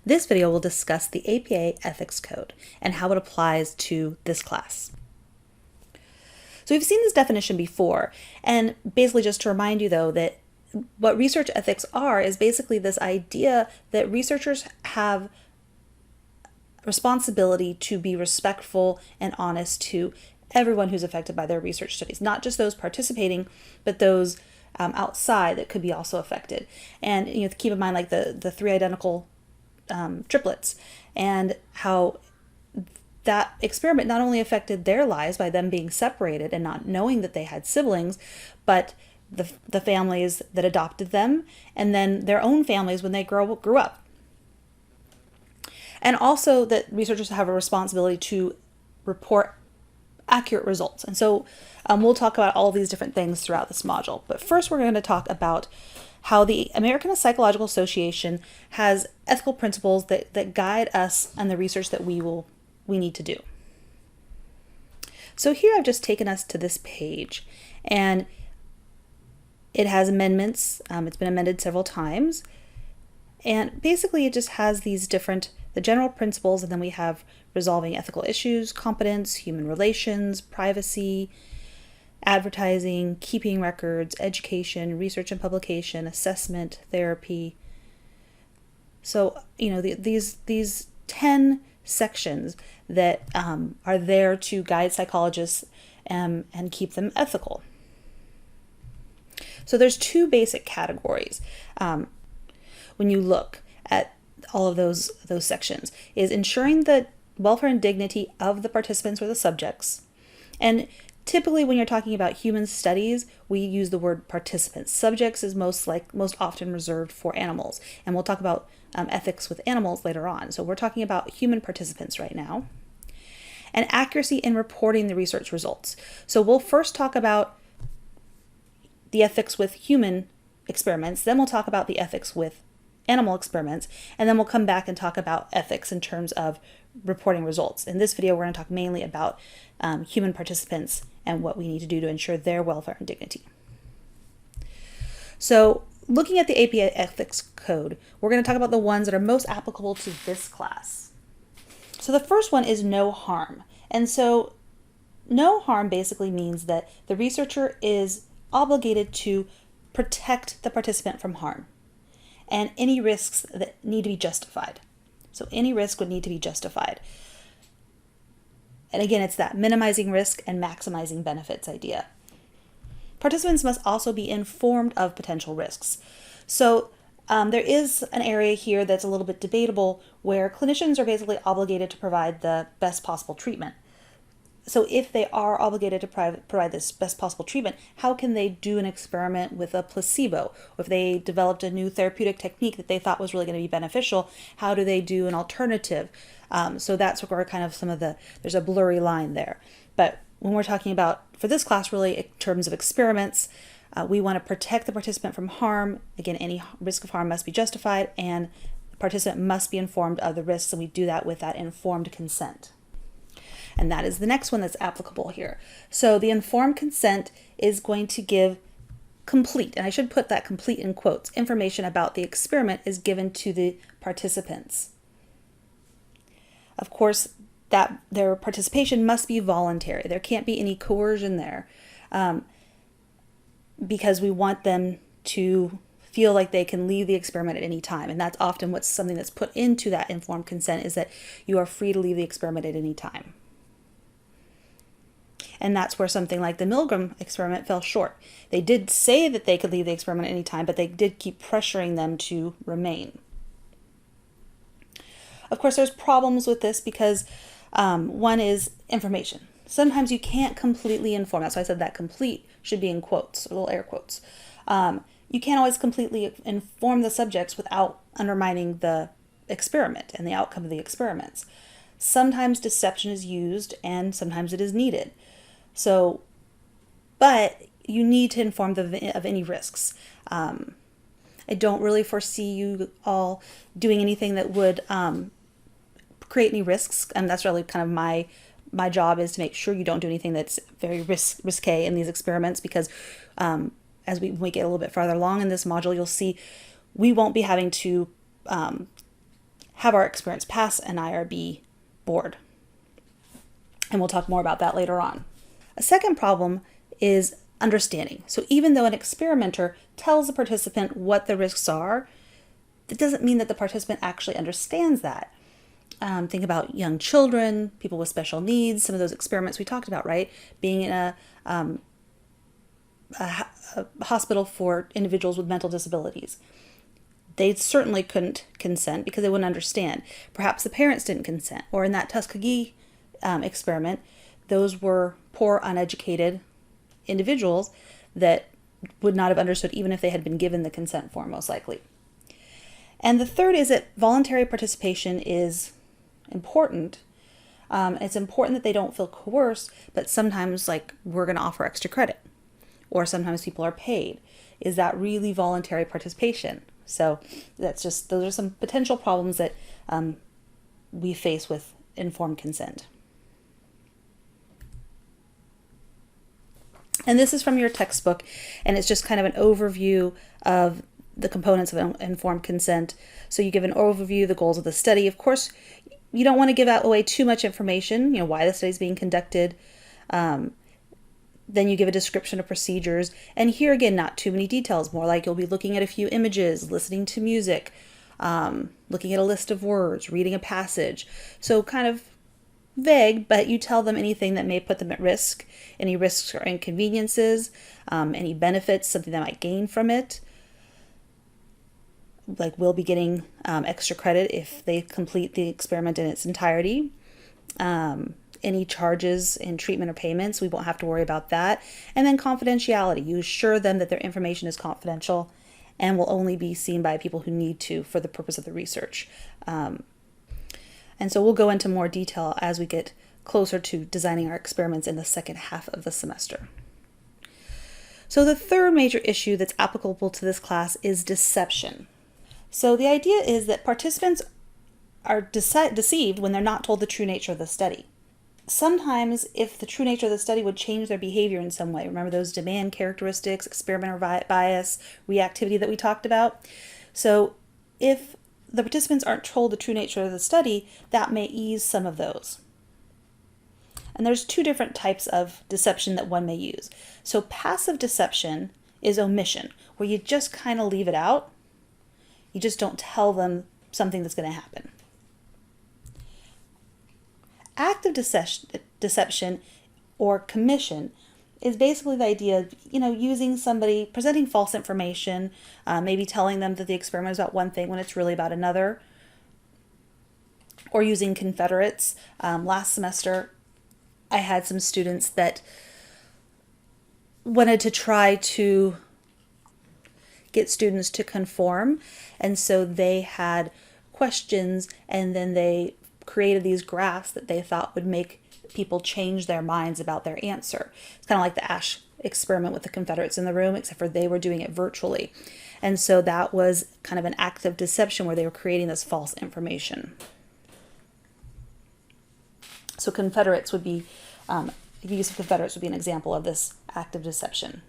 This video will discuss the APA Ethics Code and how it applies to this class. So we've seen this definition before, and basically just to remind you though that what research ethics are is basically this idea that researchers have responsibility to be respectful and honest to everyone who's affected by their research studies, not just those participating, but those outside that could be also affected. And keep in mind like the three identical triplets, and how that experiment not only affected their lives by them being separated and not knowing that they had siblings, but the families that adopted them, and then their own families when they grew up. And also that researchers have a responsibility to report accurate results. And so we'll talk about all these different things throughout this module. But first we're going to talk about how the American Psychological Association has ethical principles that guide us and the research that we need to do. So here I've just taken us to this page, and it has amendments. It's been amended several times. And basically it just has these the general principles, and then we have resolving ethical issues, competence, human relations, privacy, advertising, keeping records, education, research and publication, assessment, therapy. So, these 10 sections that are there to guide psychologists and keep them ethical. So there's two basic categories when you look at all of those sections, is ensuring the welfare and dignity of the participants or the subjects. And typically when you're talking about human studies, we use the word participants. Subjects is most often reserved for animals, and we'll talk about ethics with animals later on. So we're talking about human participants right now. And accuracy in reporting the research results. So we'll first talk about the ethics with human experiments, then we'll talk about the ethics with animal experiments, and then we'll come back and talk about ethics in terms of reporting results. In this video, we're going to talk mainly about human participants and what we need to do to ensure their welfare and dignity. So looking at the APA Ethics Code, we're going to talk about the ones that are most applicable to this class. So the first one is no harm. And so no harm basically means that the researcher is obligated to protect the participant from harm and any risks that need to be justified. So any risk would need to be justified. And again, it's that minimizing risk and maximizing benefits idea. Participants must also be informed of potential risks. So there is an area here that's a little bit debatable where clinicians are basically obligated to provide the best possible treatment. So if they are obligated to provide this best possible treatment, how can they do an experiment with a placebo? Or if they developed a new therapeutic technique that they thought was really going to be beneficial, how do they do an alternative? So that's where kind of there's a blurry line there. But when we're talking about, for this class really, in terms of experiments, we want to protect the participant from harm. Again, any risk of harm must be justified, and the participant must be informed of the risks, and we do that with that informed consent. And that is the next one that's applicable here. So the informed consent is going to give complete, and I should put that complete in quotes, information about the experiment is given to the participants. Of course, that their participation must be voluntary. There can't be any coercion there, because we want them to feel like they can leave the experiment at any time. And that's often something that's put into that informed consent, is that you are free to leave the experiment at any time. And that's where something like the Milgram experiment fell short. They did say that they could leave the experiment at any time, but they did keep pressuring them to remain. Of course, there's problems with this because one is information. Sometimes you can't completely inform. That's why I said that complete should be in quotes, little air quotes. You can't always completely inform the subjects without undermining the experiment and the outcome of the experiments. Sometimes deception is used and sometimes it is needed. So, but you need to inform them of any risks. I don't really foresee you all doing anything that would create any risks, and that's really kind of my job, is to make sure you don't do anything that's very risque in these experiments, because as when we get a little bit farther along in this module, you'll see we won't be having to have our experiments pass an IRB board. And we'll talk more about that later on. A second problem is understanding. So even though an experimenter tells the participant what the risks are, that doesn't mean that the participant actually understands that. Think about young children, people with special needs, some of those experiments we talked about, right? Being in a hospital for individuals with mental disabilities. They certainly couldn't consent because they wouldn't understand. Perhaps the parents didn't consent. Or in that Tuskegee experiment, those were poor, uneducated individuals that would not have understood even if they had been given the consent form, most likely. And the third is that voluntary participation is important. It's important that they don't feel coerced, but sometimes like we're going to offer extra credit, or sometimes people are paid. Is that really voluntary participation? So those are some potential problems that we face with informed consent. And this is from your textbook, and it's just kind of an overview of the components of informed consent. So you give an overview, the goals of the study. Of course, you don't want to give away too much information, why the study is being conducted. Then you give a description of procedures. And here again, not too many details, more like you'll be looking at a few images, listening to music, looking at a list of words, reading a passage. So kind of vague, but you tell them anything that may put them at risk, any risks or inconveniences, any benefits, something they might gain from it. Like we'll be getting extra credit if they complete the experiment in its entirety. Any charges in treatment or payments, we won't have to worry about that. And then confidentiality. You assure them that their information is confidential and will only be seen by people who need to for the purpose of the research. And so we'll go into more detail as we get closer to designing our experiments in the second half of the semester. So the third major issue that's applicable to this class is deception. So the idea is that participants are deceived when they're not told the true nature of the study. Sometimes if the true nature of the study would change their behavior in some way, remember those demand characteristics, experimenter bias, reactivity that we talked about? So if the participants aren't told the true nature of the study, that may ease some of those. And there's two different types of deception that one may use. So passive deception is omission, where you just kind of leave it out. You just don't tell them something that's going to happen. Active deception or commission is basically the idea of, using somebody, presenting false information, maybe telling them that the experiment is about one thing when it's really about another, or using confederates. Last semester, I had some students that wanted to try to get students to conform, and so they had questions, and then they created these graphs that they thought would make people change their minds about their answer. It's kind of like the Asch experiment with the Confederates in the room, except for they were doing it virtually. And so that was kind of an act of deception where they were creating this false information. So Confederates would be, the use of Confederates would be an example of this act of deception.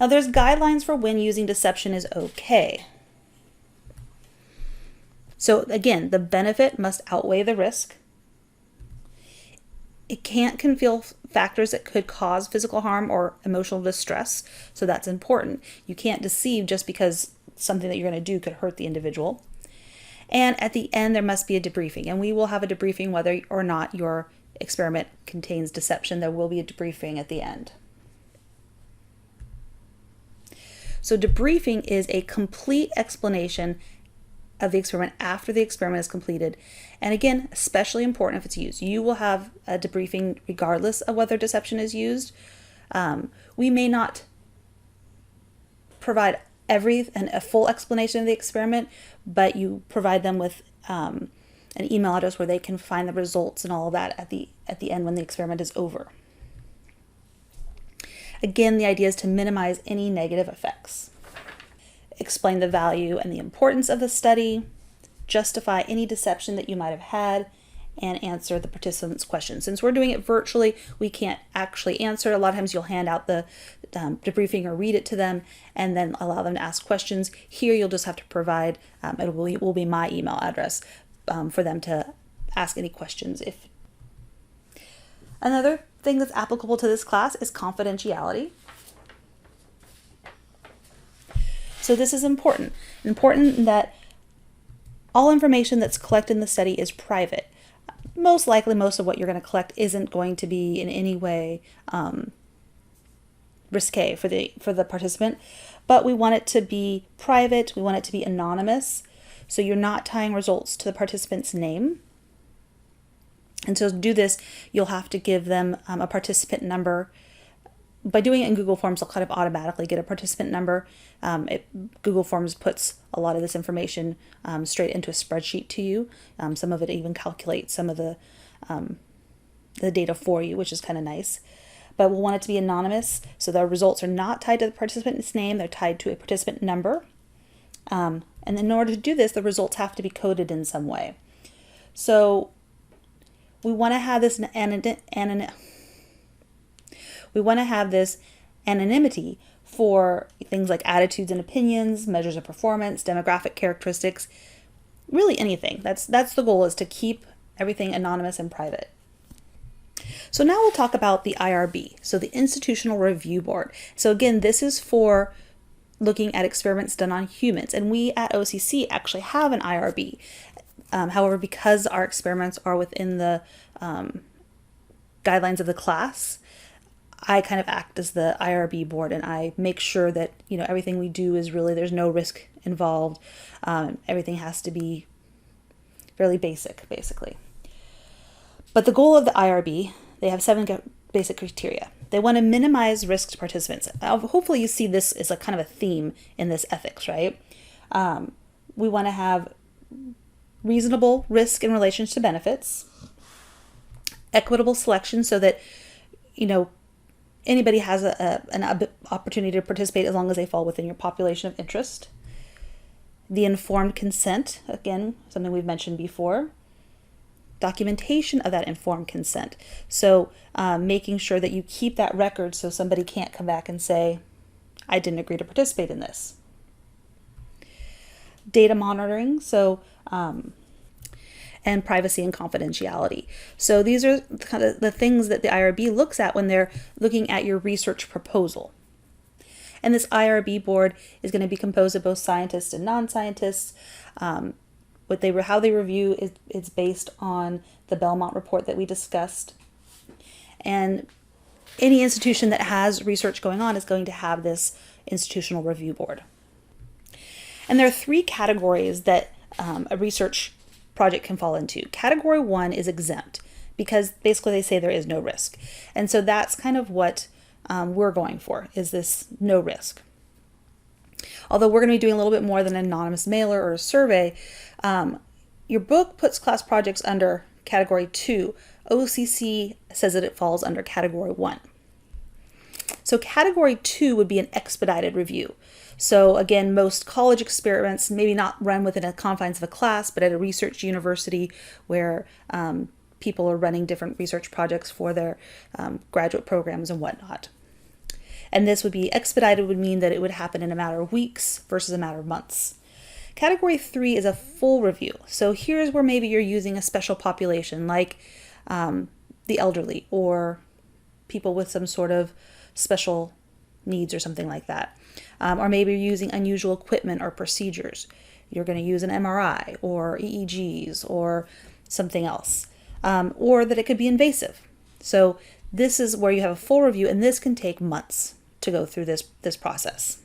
Now there's guidelines for when using deception is okay. So again, the benefit must outweigh the risk. It can't conceal factors that could cause physical harm or emotional distress, so that's important. You can't deceive just because something that you're going to do could hurt the individual. And at the end, there must be a debriefing, and we will have a debriefing whether or not your experiment contains deception. There will be a debriefing at the end. So debriefing is a complete explanation of the experiment after the experiment is completed. And again, especially important if it's used. You will have a debriefing regardless of whether deception is used. We may not provide a full explanation of the experiment, but you provide them with an email address where they can find the results and all of that at the end when the experiment is over. Again, the idea is to minimize any negative effects. Explain the value and the importance of the study, justify any deception that you might have had, and answer the participants' questions. Since we're doing it virtually, we can't actually answer. A lot of times you'll hand out the debriefing or read it to them and then allow them to ask questions. Here you'll just have to provide, it will be my email address for them to ask any questions. Another thing that's applicable to this class is confidentiality. So this is important that all information that's collected in the study is private. Most likely, most of what you're going to collect isn't going to be in any way risque for the participant, but we want it to be private. We want it to be anonymous, so you're not tying results to the participant's name. And so to do this, you'll have to give them a participant number. By doing it in Google Forms, they'll kind of automatically get a participant number. Google Forms puts a lot of this information straight into a spreadsheet to you. Some of it even calculates some of the data for you, which is kind of nice. But we'll want it to be anonymous, so the results are not tied to the participant's name. They're tied to a participant number. And in order to do this, the results have to be coded in some way. So we want to have this anonymity for things like attitudes and opinions, measures of performance, demographic characteristics, really anything. That's the goal, is to keep everything anonymous and private. So now we'll talk about the IRB, so the Institutional Review Board. So again, this is for looking at experiments done on humans, and we at OCC actually have an IRB. However, because our experiments are within the guidelines of the class, I kind of act as the IRB board, and I make sure that everything we do is really, there's no risk involved. Everything has to be fairly basic, basically. But the goal of the IRB, they have 7 basic criteria. They want to minimize risk to participants. Hopefully you see this as a kind of a theme in this ethics, right? We want to have reasonable risk in relation to benefits, equitable selection so that anybody has an opportunity to participate as long as they fall within your population of interest. The informed consent, again, something we've mentioned before. Documentation of that informed consent. So making sure that you keep that record so somebody can't come back and say, I didn't agree to participate in this. Data monitoring, and privacy and confidentiality. So these are kind of the things that the IRB looks at when they're looking at your research proposal. And this IRB board is going to be composed of both scientists and non-scientists. How they review is based on the Belmont report that we discussed. And any institution that has research going on is going to have this institutional review board. And there are 3 categories that a research project can fall into. Category 1 is exempt, because basically they say there is no risk. And so that's kind of what we're going for, is this no risk. Although we're going to be doing a little bit more than an anonymous mailer or a survey, your book puts class projects under category 2. OCC says that it falls under category 1. So category 2 would be an expedited review. So again, most college experiments, maybe not run within the confines of a class, but at a research university where people are running different research projects for their graduate programs and whatnot. And this would be expedited, would mean that it would happen in a matter of weeks versus a matter of months. Category 3 is a full review. So here's where maybe you're using a special population like the elderly or people with some sort of special needs or something like that. Or maybe you're using unusual equipment or procedures. You're going to use an MRI or EEGs or something else. Or that it could be invasive. So this is where you have a full review, and this can take months to go through this process.